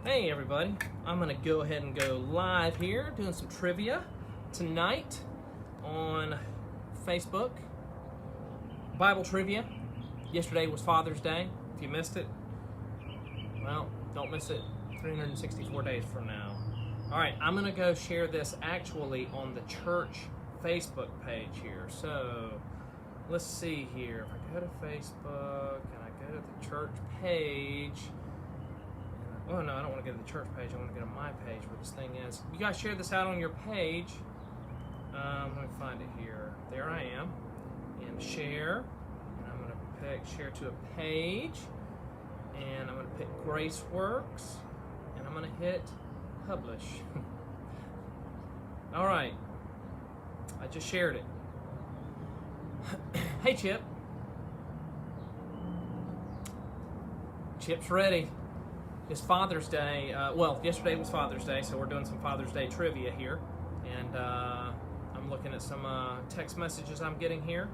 Hey everybody, I'm going to go ahead and go live here doing some trivia tonight on Facebook. Bible trivia. Yesterday was Father's Day. If you missed it, well, don't miss it 364 days from now. Alright, I'm going to go share this actually on the church Facebook page here. So, let's see here. If I go to Facebook and I go to the church page... Oh no, I don't want to go to the church page. I want to go to my page where this thing is. You guys share this out on your page. Let me find it here. There I am. And share. And I'm going to pick share to a page. And I'm going to pick Graceworks. And I'm going to hit publish. Alright. I just shared it. Hey Chip. Chip's ready. It's Father's Day. Well, yesterday was Father's Day, so we're doing some Father's Day trivia here. And I'm looking at some text messages I'm getting here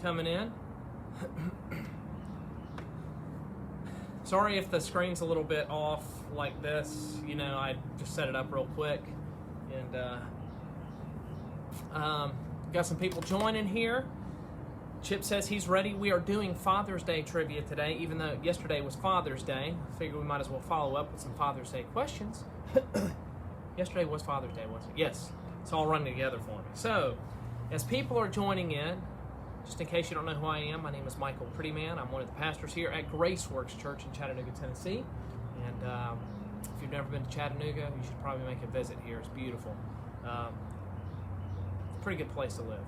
coming in. Sorry if the screen's a little bit off like this. You know, I just set it up real quick. And got some people joining here. Chip says he's ready. We are doing Father's Day trivia today, even though yesterday was Father's Day. I figure we might as well follow up with some Father's Day questions. Yesterday was Father's Day, wasn't it? Yes. It's all running together for me. So, as people are joining in, just in case you don't know who I am, my name is Michael Prettyman. I'm one of the pastors here at Graceworks Church in Chattanooga, Tennessee. And if you've never been to Chattanooga, you should probably make a visit here. It's beautiful. It's a pretty good place to live.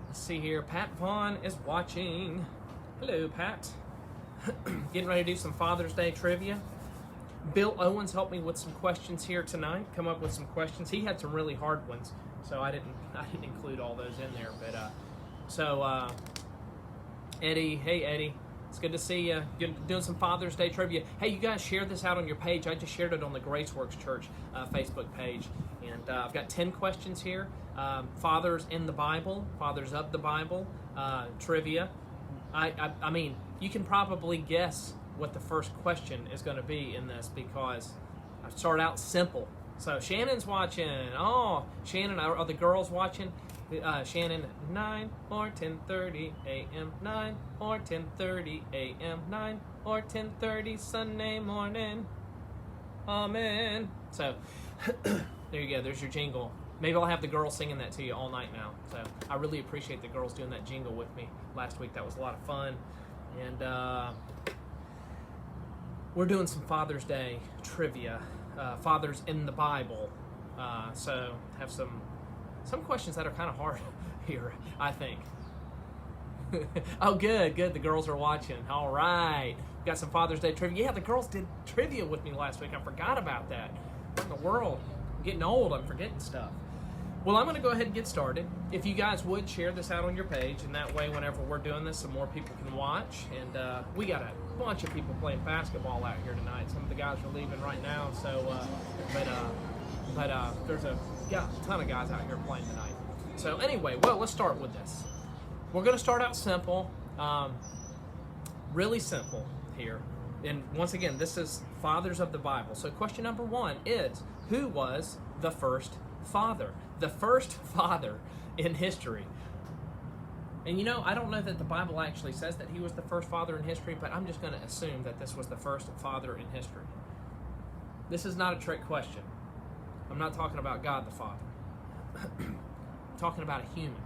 Let's see here. Pat Vaughn is watching. Hello, Pat. Getting ready to do some Father's Day trivia. Bill Owens helped me with some questions here tonight. Come up with some questions. He had some really hard ones, so I didn't include all those in there. But Eddie, hey Eddie, it's good to see you. Doing some Father's Day trivia. Hey, you guys share this out on your page. I just shared it on the Graceworks Church Facebook page. And I've got 10 questions here. Fathers in the Bible, fathers of the Bible, trivia. I mean, you can probably guess what the first question is going to be in this because I start out simple. So Shannon's watching. Oh, Shannon, are the girls watching? Shannon, 9 or 10:30 a.m., 9 or 10:30 a.m., 9 or 10:30 Sunday morning. Amen. So, there you go. There's your jingle. Maybe I'll have the girls singing that to you all night now. So I really appreciate the girls doing that jingle with me last week. That was a lot of fun. And we're doing some Father's Day trivia. Fathers in the Bible. So have some questions that are kind of hard here, I think. Oh, good. The girls are watching. All right. Got some Father's Day trivia. Yeah, the girls did trivia with me last week. I forgot about that. What in the world? I'm getting old. I'm forgetting stuff. Well, I'm going to go ahead and get started. If you guys would share this out on your page, and that way whenever we're doing this, some more people can watch. And we got a bunch of people playing basketball out here tonight. Some of the guys are leaving right now. So, but there's a ton of guys out here playing tonight. So anyway, well, let's start with this. We're going to start out simple, really simple here. And once again, this is fathers of the Bible. So question number 1 is, who was the first father? The first father in history. And you know, I don't know that the Bible actually says that he was the first father in history, but I'm just going to assume that this was the first father in history. This is not a trick question. I'm not talking about God the Father. I'm talking about a human.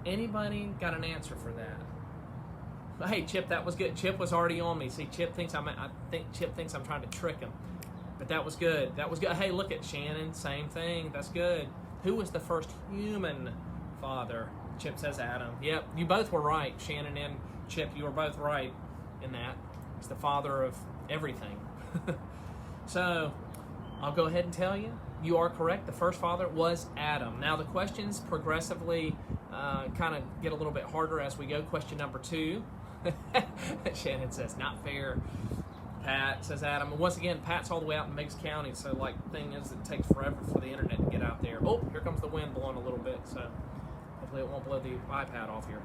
Anybody got an answer for that? Hey, Chip, that was good. Chip was already on me. See, Chip thinks I think Chip thinks I'm trying to trick him. But that was good. That was good. Hey, look at Shannon. Same thing. That's good. Who was the first human father? Chip says Adam. Yep, you both were right. Shannon and Chip, you were both right in that. He's the father of everything. So, I'll go ahead and tell you. You are correct. The first father was Adam. Now, the questions progressively kind of get a little bit harder as we go. Question number 2. Shannon says, not fair. Pat says Adam. And once again, Pat's all the way out in Meigs County, so thing is, it takes forever for the internet to get out there. Oh, here comes the wind blowing a little bit, so hopefully it won't blow the iPad off here.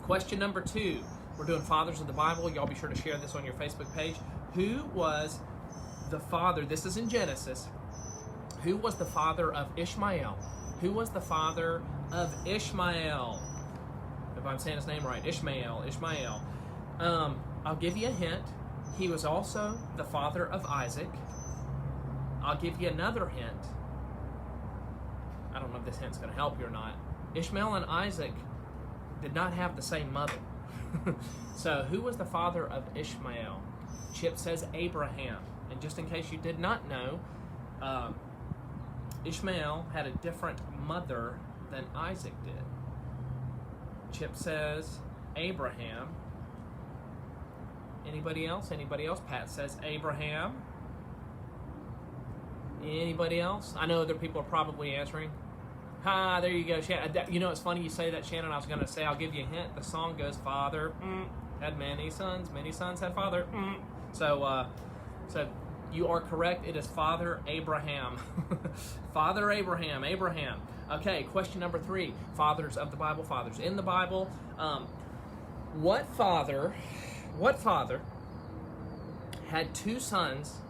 Question number 2. We're doing Fathers of the Bible. Y'all be sure to share this on your Facebook page. Who was the father? This is in Genesis. Who was the father of Ishmael? Who was the father of Ishmael? If I'm saying his name right, Ishmael. I'll give you a hint. He was also the father of Isaac. I'll give you another hint. I don't know if this hint's going to help you or not. Ishmael and Isaac did not have the same mother. So who was the father of Ishmael? Chip says Abraham. And just in case you did not know, Ishmael had a different mother than Isaac did. Chip says Abraham. Anybody else? Anybody else? Pat says Abraham. Anybody else? I know other people are probably answering. There you go, Shannon. You know, it's funny you say that, Shannon. I was going to say, I'll give you a hint. The song goes, Father had many sons had father. So you are correct. It is Father Abraham. Father Abraham. Okay, question number 3. Fathers of the Bible, fathers in the Bible. What father had 2 sons?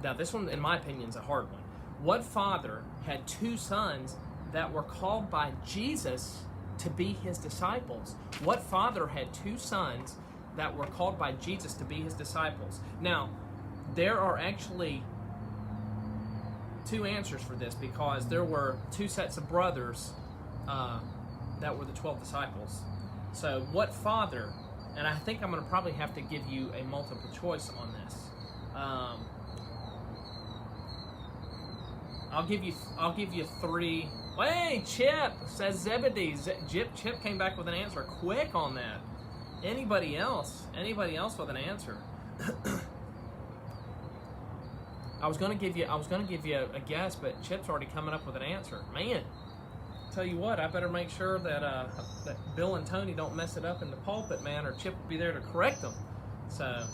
Now, this one, in my opinion, is a hard one. What father had 2 sons that were called by Jesus to be his disciples? What father had 2 sons that were called by Jesus to be his disciples? Now, there are actually 2 answers for this, because there were 2 sets of brothers that were the 12 disciples. So what father, and I think I'm going to probably have to give you a multiple choice on this. I'll give you 3. Hey, Chip says Zebedee. Chip came back with an answer quick on that. Anybody else? Anybody else with an answer? I was gonna give you a guess, but Chip's already coming up with an answer. Man, tell you what, I better make sure that that Bill and Tony don't mess it up in the pulpit, man, or Chip will be there to correct them. So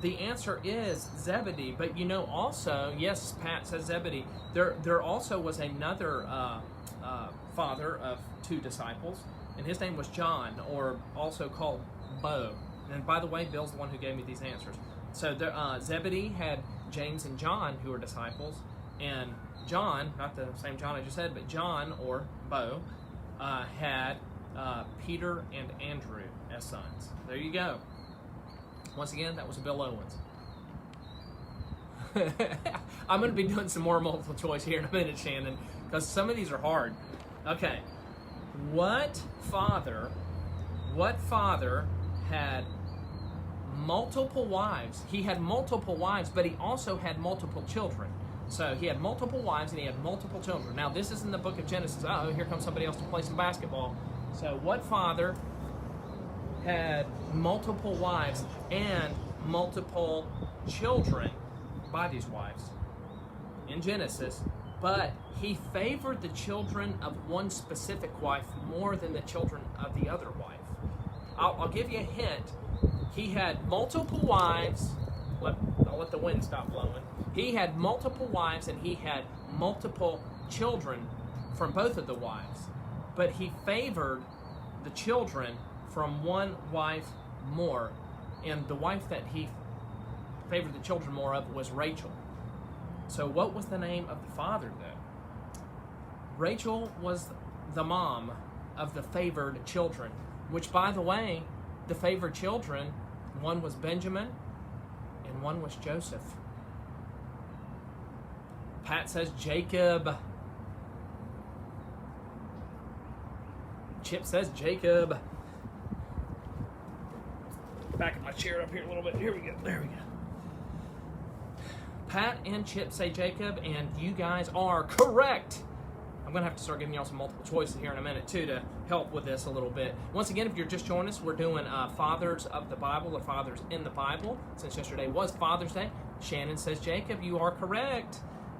the answer is Zebedee. But you know, also, yes, Pat says Zebedee. There also was another father of 2 disciples, and his name was John, or also called Bo. And by the way, Bill's the one who gave me these answers. So Zebedee had James and John, who were disciples, and John, not the same John I just said, but John, or Bo, had Peter and Andrew as sons. There you go. Once again, that was Bill Owens. I'm going to be doing some more multiple choice here in a minute, Shannon, because some of these are hard. Okay. What father had multiple wives? He had multiple wives, but he also had multiple children. So he had multiple wives and he had multiple children. Now, this is in the book of Genesis. Oh, here comes somebody else to play some basketball. So what father had multiple wives and multiple children by these wives in Genesis, but he favored the children of one specific wife more than the children of the other wife? I'll give you a hint. He had multiple wives. I'll let the wind stop blowing. He had multiple wives and he had multiple children from both of the wives, but he favored the children from one wife more, and the wife that he favored the children more of was Rachel. So what was the name of the father, though? Rachel was the mom of the favored children, which, by the way, the favored children, one was Benjamin and one was Joseph. Pat says Jacob. Chip says Jacob. Back my chair up here a little bit. Here we go. There we go. Pat and Chip say Jacob, and you guys are correct. I'm going to have to start giving y'all some multiple choices here in a minute, too, to help with this a little bit. Once again, if you're just joining us, we're doing Fathers of the Bible, or Fathers in the Bible. Since yesterday was Father's Day, Shannon says Jacob. You are correct.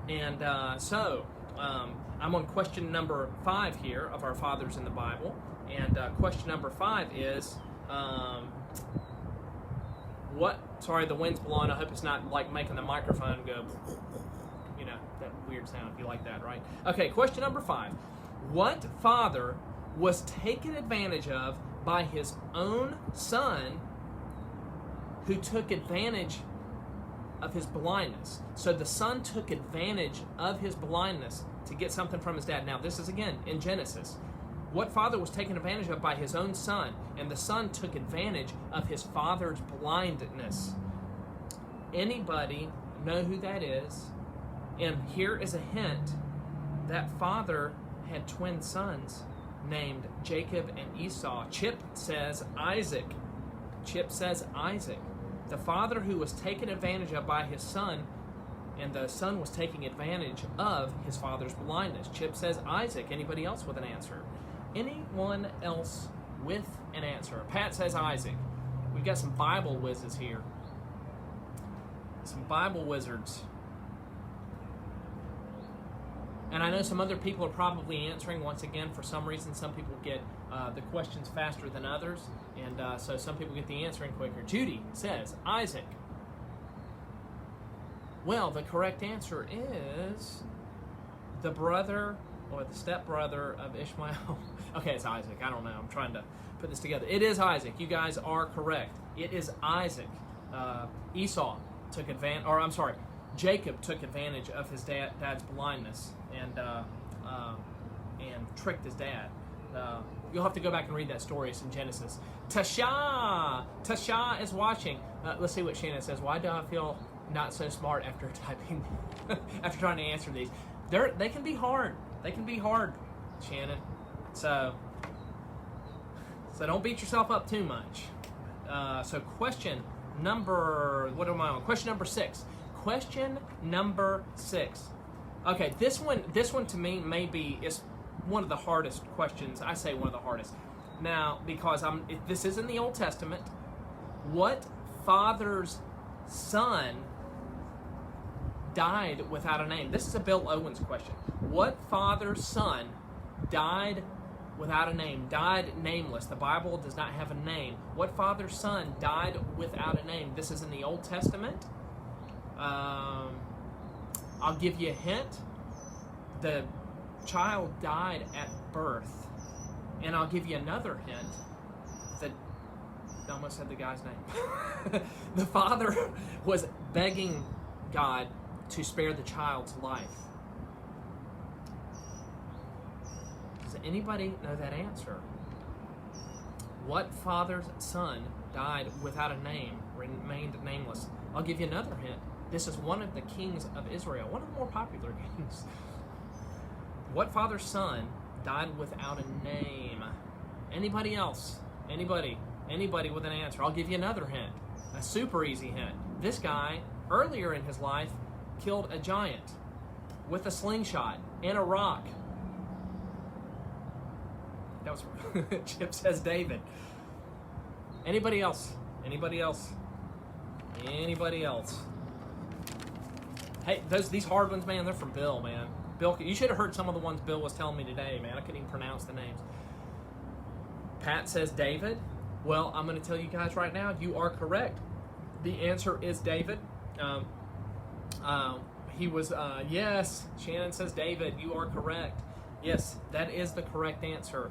And I'm on question number 5 here of our Fathers in the Bible. And question number 5 is, sorry, the wind's blowing. I hope it's not like making the microphone go, you know, that weird sound, if you like that, right? Okay, question number 5. What father was taken advantage of by his own son, who took advantage of his blindness. So the son took advantage of his blindness to get something from his dad. Now, this is again in Genesis. What father was taken advantage of by his own son, and the son took advantage of his father's blindness. Anybody know who that is? And here is a hint. That father had twin sons named Jacob and Esau. Chip says Isaac. Chip says Isaac. The father who was taken advantage of by his son, and the son was taking advantage of his father's blindness. Chip says Isaac. Anybody else with an answer? Anyone else with an answer? Pat says Isaac. We've got some Bible whizzes here. Some Bible wizards. And I know some other people are probably answering. Once again, for some reason, some people get the questions faster than others. And so some people get the answering quicker. Judy says Isaac. Well, the correct answer is the brother or the stepbrother of Ishmael. Okay, it's Isaac. I don't know. I'm trying to put this together. It is Isaac. You guys are correct. It is Isaac. Esau took advantage, or I'm sorry, Jacob took advantage of his dad's blindness and tricked his dad. You'll have to go back and read that story. It's in Genesis. Tasha is watching. Let's see what Shannon says. Why do I feel not so smart after typing, after trying to answer these? They can be hard. They can be hard, Shannon. So don't beat yourself up too much. So question number, what am I on? Question number 6. Question number 6. Okay, this one to me is one of the hardest questions. I say one of the hardest. Now, because this is in the Old Testament. What father's son died without a name? This is a Bill Owens question. What father's son died without a name, died nameless? The Bible does not have a name. What father's son died without a name? This is in the Old Testament. I'll give you a hint. The child died at birth. And I'll give you another hint. That I almost said the guy's name. The father was begging God to spare the child's life. Does anybody know that answer? What father's son died without a name, remained nameless? I'll give you another hint. This is one of the kings of Israel, one of the more popular kings. What father's son died without a name? Anybody else? Anybody with an answer? I'll give you another hint. A super easy hint. This guy, earlier in his life, killed a giant with a slingshot and a rock. That was Chip says David. Anybody else? Anybody else? Anybody else? Hey, these hard ones, man, they're from Bill, man. Bill, you should have heard some of the ones Bill was telling me today, man. I couldn't even pronounce the names. Pat says David. Well, I'm going to tell you guys right now, you are correct. The answer is David. He was, yes, Shannon says David. You are correct. Yes, that is the correct answer.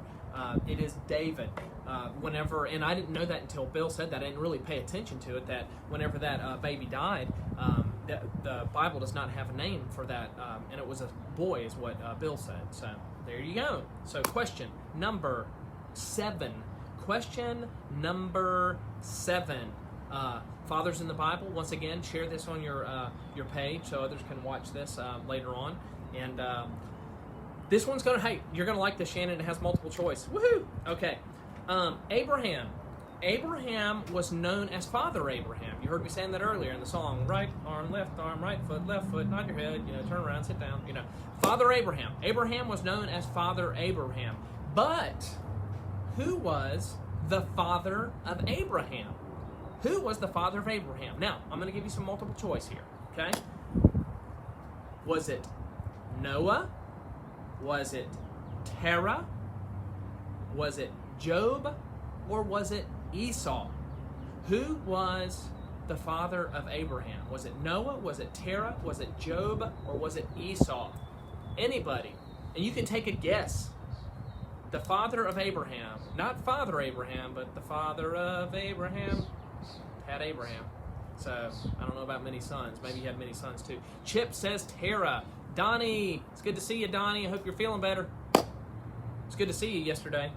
It is David. Whenever, and I didn't know that until Bill said that. I didn't really pay attention to it, that whenever that baby died, the Bible does not have a name for that, and it was a boy is what Bill said. So there you go. So question number 7. Question number 7. Fathers in the Bible. Once again, share this on your page so others can watch this later on. And this one's gonna, hey, you're gonna like this, Shannon. It has multiple choice. Woohoo! Okay. Abraham. Abraham was known as Father Abraham. You heard me saying that earlier in the song. Right arm, left arm, right foot, nod your head, turn around, sit down, Father Abraham. Abraham was known as Father Abraham. But who was the father of Abraham? Who was the father of Abraham? Now, I'm going to give you some multiple choice here, okay? Was it Noah? Was it Terah? Was it Job? Or was it Esau? Who was the father of Abraham? Was it Noah? Was it Terah? Was it Job? Or was it Esau? Anybody. And you can take a guess. the father of Abraham, not Father Abraham, but the father of Abraham, had Abraham. So, I don't know about many sons. Maybe he had many sons too. Chip says Terah. Donnie, it's good to see you, Donnie. I hope you're feeling better. It's good to see you yesterday.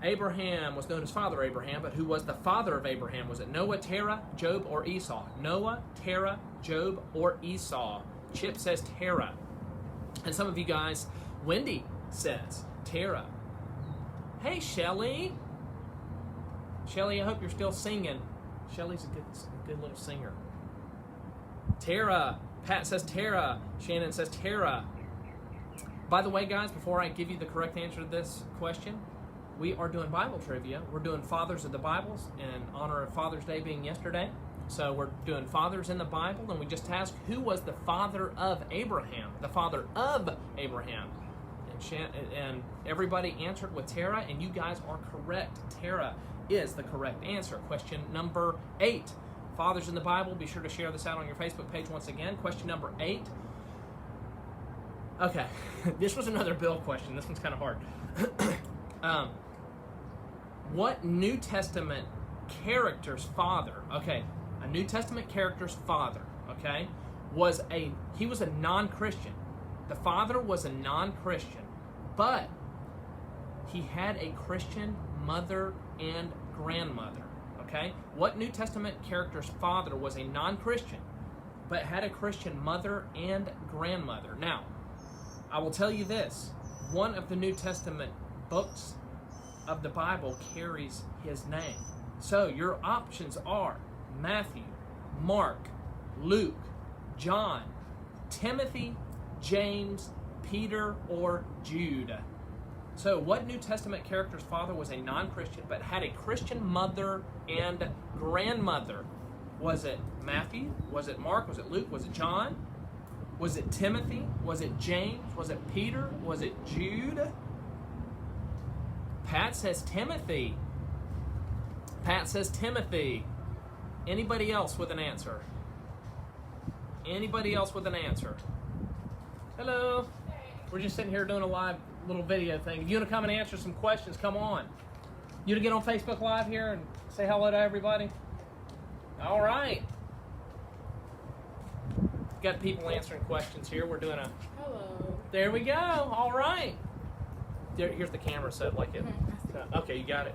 Abraham was known as Father Abraham, but who was the father of Abraham? Was it Noah, Terah, Job, or Esau? Noah, Terah, Job, or Esau? Chip says Terah. And some of you guys, Wendy says Terah. Hey, Shelly. Shelly, I hope you're still singing. Shelly's a good little singer. Terah. Pat says Terah. Shannon says Terah. By the way, guys, before I give you the correct answer to this question, we are doing Bible trivia. We're doing Fathers of the Bibles in honor of Father's Day being yesterday. So we're doing Fathers in the Bible, and we just asked who was the father of Abraham? The father of Abraham. And everybody answered with Terah, and you guys are correct. Terah is the correct answer. Question number 8. Fathers in the Bible, be sure to share this out on your Facebook page once again. Question number 8. Okay, this was another Bill question. This one's kind of hard. What New Testament character's father, okay, a New Testament character's father, okay, he was a non-Christian. The father was a non-Christian, but he had a Christian mother and grandmother, okay? What New Testament character's father was a non-Christian, but had a Christian mother and grandmother? Now, I will tell you this. One of the New Testament books of the Bible carries his name. So your options are Matthew, Mark, Luke, John, Timothy, James, Peter, or Jude. So what New Testament character's father was a non-Christian but had a Christian mother and grandmother? Was it Matthew? Was it Mark? Was it Luke? Was it John? Was it Timothy? Was it James? Was it Peter? Was it Jude? Pat says Timothy. Pat says Timothy. Anybody else with an answer? Anybody else with an answer? Hello. We're just sitting here doing a live little video thing. If you want to come and answer some questions, come on. You want to get on Facebook Live here and say hello to everybody? All right. Got people answering questions here. We're doing a... Hello. There we go. All right. Here's the camera set like it. Okay, you got it.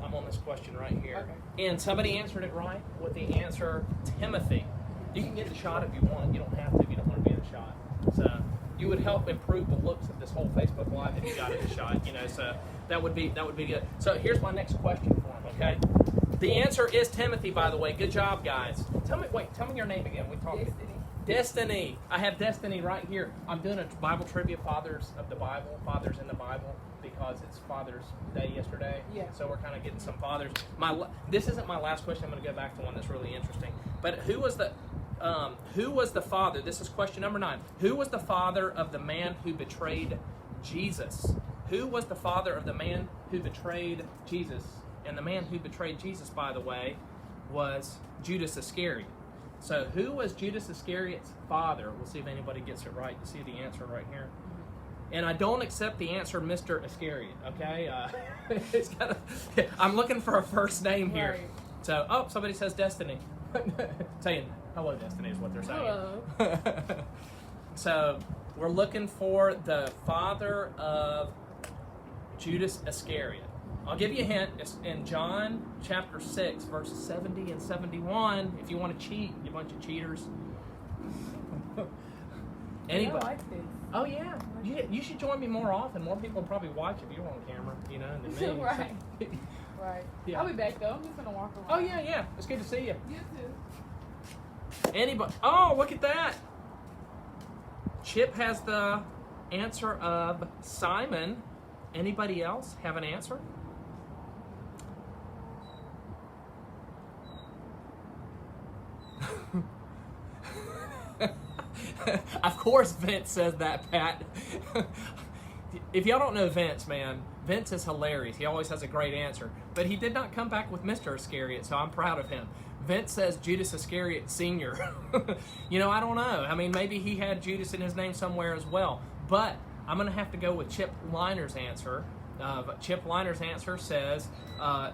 I'm on this question right here. Okay. And somebody answered it right with the answer Timothy. You can get the shot if you want. You don't have to if you don't want to be in the shot. So you would help improve the looks of this whole Facebook Live if you got in the shot. You know, so that would be good. So here's my next question for him. Okay. The answer is Timothy, by the way. Good job, guys. Tell me your name again. We talked. Destiny. I have Destiny right here. I'm doing a Bible trivia, Fathers of the Bible, Fathers in the Bible, because it's Father's Day yesterday. Yeah. So we're kind of getting some fathers. This isn't my last question. I'm going to go back to one that's really interesting. But who was the father? This is question number 9. Who was the father of the man who betrayed Jesus? Who was the father of the man who betrayed Jesus? And the man who betrayed Jesus, by the way, was Judas Iscariot. So who was Judas Iscariot's father? We'll see if anybody gets it right. You see the answer right here. And I don't accept the answer, Mr. Iscariot, okay? I'm looking for a first name here. Right. So, somebody says Destiny. Saying hello, Destiny is what they're saying. Hello. So, we're looking for the father of Judas Iscariot. I'll give you a hint. It's in John chapter 6, verses 70 and 71. If you want to cheat, you bunch of cheaters. Anybody? I like this. Oh, yeah. You should join me more often. More people will probably watch if you're on camera, you know, than me. Right. Right. Yeah. I'll be back, though. I'm just going to walk around. Oh, yeah. It's good to see you. You too. Anybody? Oh, look at that. Chip has the answer of Simon. Anybody else have an answer? Of course Vince says that, Pat. If y'all don't know Vince, man, Vince is hilarious. He always has a great answer. But he did not come back with Mr. Iscariot, so I'm proud of him. Vince says Judas Iscariot Sr. You know, I don't know. I mean, maybe he had Judas in his name somewhere as well. But I'm going to have to go with Chip Liner's answer. Chip Liner's answer says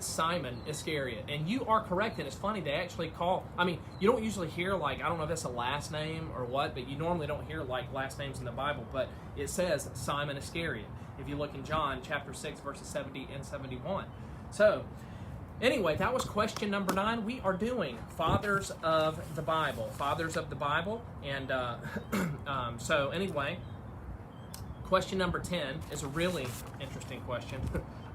Simon Iscariot. And you are correct, and it's funny, they actually call, I mean, you don't usually hear, like, I don't know if that's a last name or what, but you normally don't hear, like, last names in the Bible, but it says Simon Iscariot if you look in John chapter 6, verses 70 and 71. So, anyway, that was question number 9. We are doing Fathers of the Bible. Fathers of the Bible. And so, anyway, question number 10 is a really interesting question.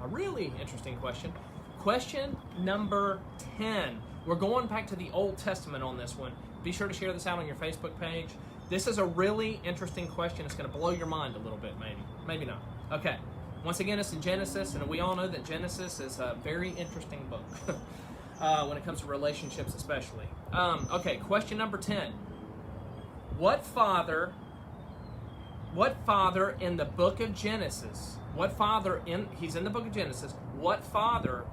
A really interesting question. Question number 10. We're going back to the Old Testament on this one. Be sure to share this out on your Facebook page. This is a really interesting question. It's going to blow your mind a little bit, maybe. Maybe not. Okay. Once again, it's in Genesis, and we all know that Genesis is a very interesting book when it comes to relationships especially. Okay, question number 10. What father in the book of Genesis, he's in the book of Genesis, what father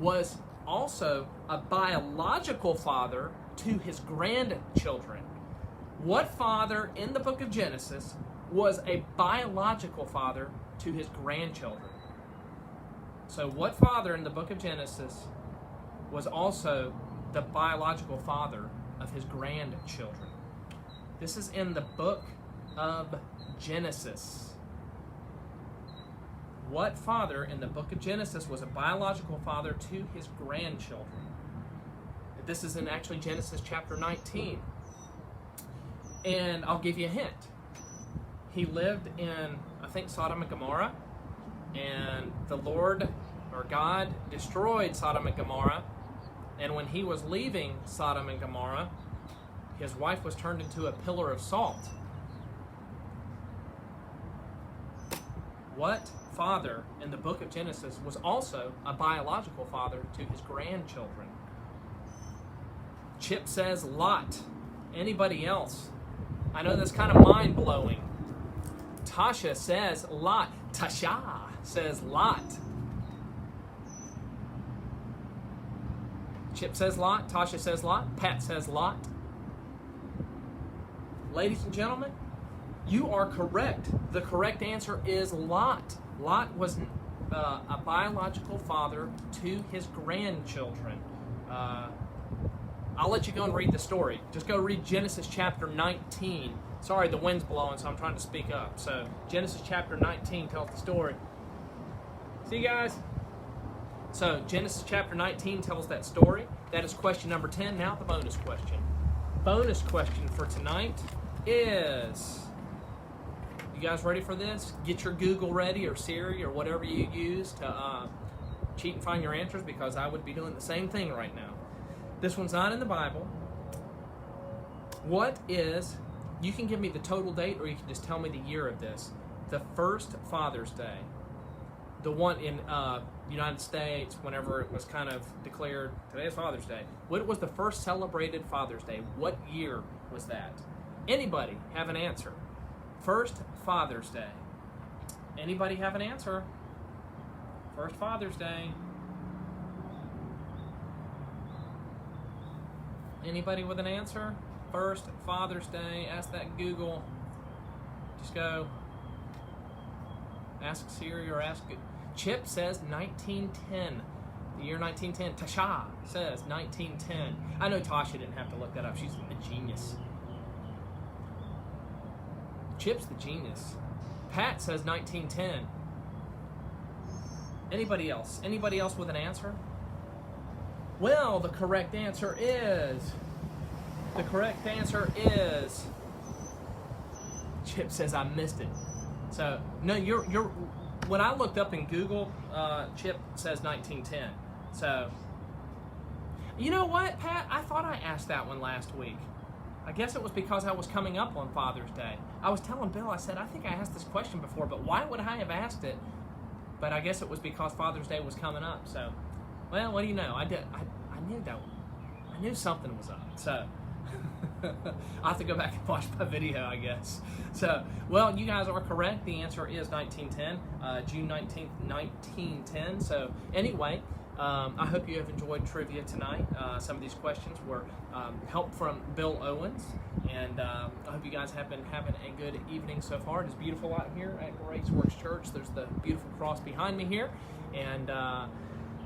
was also a biological father to his grandchildren? What father in the book of Genesis was a biological father to his grandchildren? So what father in the book of Genesis was also the biological father of his grandchildren? This is in the book of Genesis. What father in the book of Genesis was a biological father to his grandchildren? This is in actually Genesis chapter 19. And I'll give you a hint. He lived in, I think, Sodom and Gomorrah. And the Lord, or God, destroyed Sodom and Gomorrah. And when he was leaving Sodom and Gomorrah, his wife was turned into a pillar of salt. What father in the book of Genesis was also a biological father to his grandchildren? Chip says Lot. Anybody else? I know that's kind of mind-blowing. Tasha says Lot. Tasha says Lot. Chip says Lot. Tasha says Lot. Pat says Lot. Ladies and gentlemen, you are correct. The correct answer is Lot. Lot was a biological father to his grandchildren. I'll let you go and read the story. Just go read Genesis chapter 19. Sorry, the wind's blowing, so I'm trying to speak up. So, Genesis chapter 19 tells the story. See you guys? So, Genesis chapter 19 tells that story. That is question number 10. Now the bonus question. Bonus question for tonight is... You guys ready for this? Get your Google ready, or Siri, or whatever you use to cheat and find your answers, because I would be doing the same thing right now. This one's not in the Bible. What is, you can give me the total date, or you can just tell me the year of this. The first Father's Day. The one in United States, whenever it was kind of declared, today is Father's Day. What was the first celebrated Father's Day? What year was that? Anybody have an answer? First Father's Day. Anybody have an answer? First Father's Day. Anybody with an answer? First Father's Day. Ask that Google. Just go. Ask Siri or ask... Chip says 1910. The year 1910. Tasha says 1910. I know Tasha didn't have to look that up. She's a genius. Chip's the genius. Pat says 1910. Anybody else? Anybody else with an answer? Well, the correct answer is... Chip says I missed it. So, no, you're when I looked up in Google, Chip says 1910. So, you know what, Pat? I thought I asked that one last week. I guess it was because I was coming up on Father's Day. I was telling Bill, I said, I think I asked this question before, but why would I have asked it? But I guess it was because Father's Day was coming up. So, well, what do you know? I knew that. I knew something was up. So, I'll have to go back and watch my video, I guess. So, well, you guys are correct. The answer is 1910, June 19th, 1910. So, anyway, I hope you have enjoyed trivia tonight. Some of these questions were help from Bill Owens, And I hope you guys have been having a good evening so far. It is beautiful out here at Grace Works Church. There's the beautiful cross behind me here. And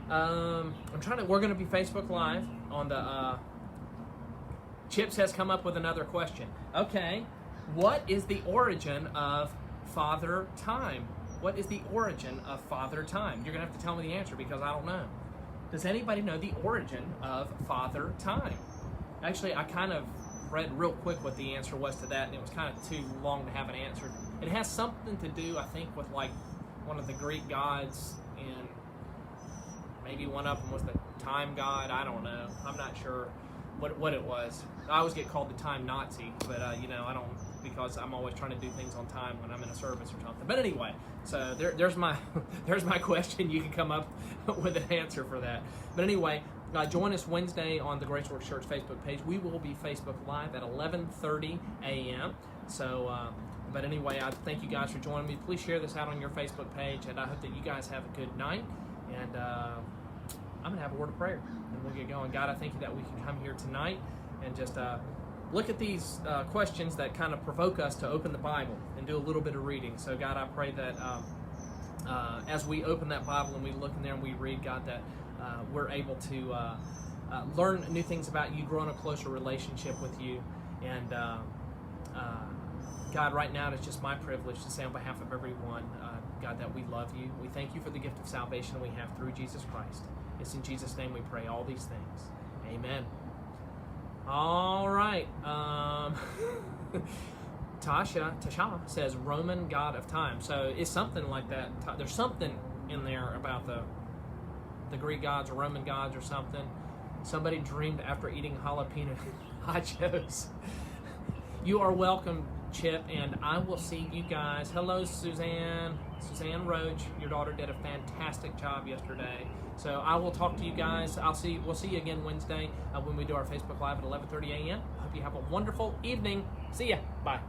we're going to be Facebook Live on the... Chips has come up with another question. Okay, what is the origin of Father Time? What is the origin of Father Time? You're going to have to tell me the answer because I don't know. Does anybody know the origin of Father Time? Actually, I kind of read real quick what the answer was to that, and it was kind of too long to have an answer. It has something to do, I think, with like one of the Greek gods, and maybe one of them was the time god. I don't know. I'm not sure what it was. I always get called the time Nazi, but I don't, because I'm always trying to do things on time when I'm in a service or something. But anyway, so there's my there's my question. You can come up with an answer for that. But anyway, join us Wednesday on the Grace Works Church Facebook page. We will be Facebook Live at 11:30 a.m. So, but anyway, I thank you guys for joining me. Please share this out on your Facebook page, and I hope that you guys have a good night. And I'm going to have a word of prayer, and we'll get going. God, I thank you that we can come here tonight and just look at these questions that kind of provoke us to open the Bible and do a little bit of reading. So, God, I pray that as we open that Bible and we look in there and we read, God, that we're able to learn new things about you, grow in a closer relationship with you. And, God, right now, it's just my privilege to say on behalf of everyone, God, that we love you. We thank you for the gift of salvation we have through Jesus Christ. It's in Jesus' name we pray all these things. Amen. All right. Tasha says Roman god of time. So it's something like that. There's something in there about the Greek gods or Roman gods or something. Somebody dreamed after eating jalapeno nachos. You are welcome, Chip, and I will see you guys. Hello, Suzanne Roach. Your daughter did a fantastic job yesterday. So I will talk to you guys. We'll see you again Wednesday when we do our Facebook Live at 11:30 a.m. I hope you have a wonderful evening. See ya. Bye.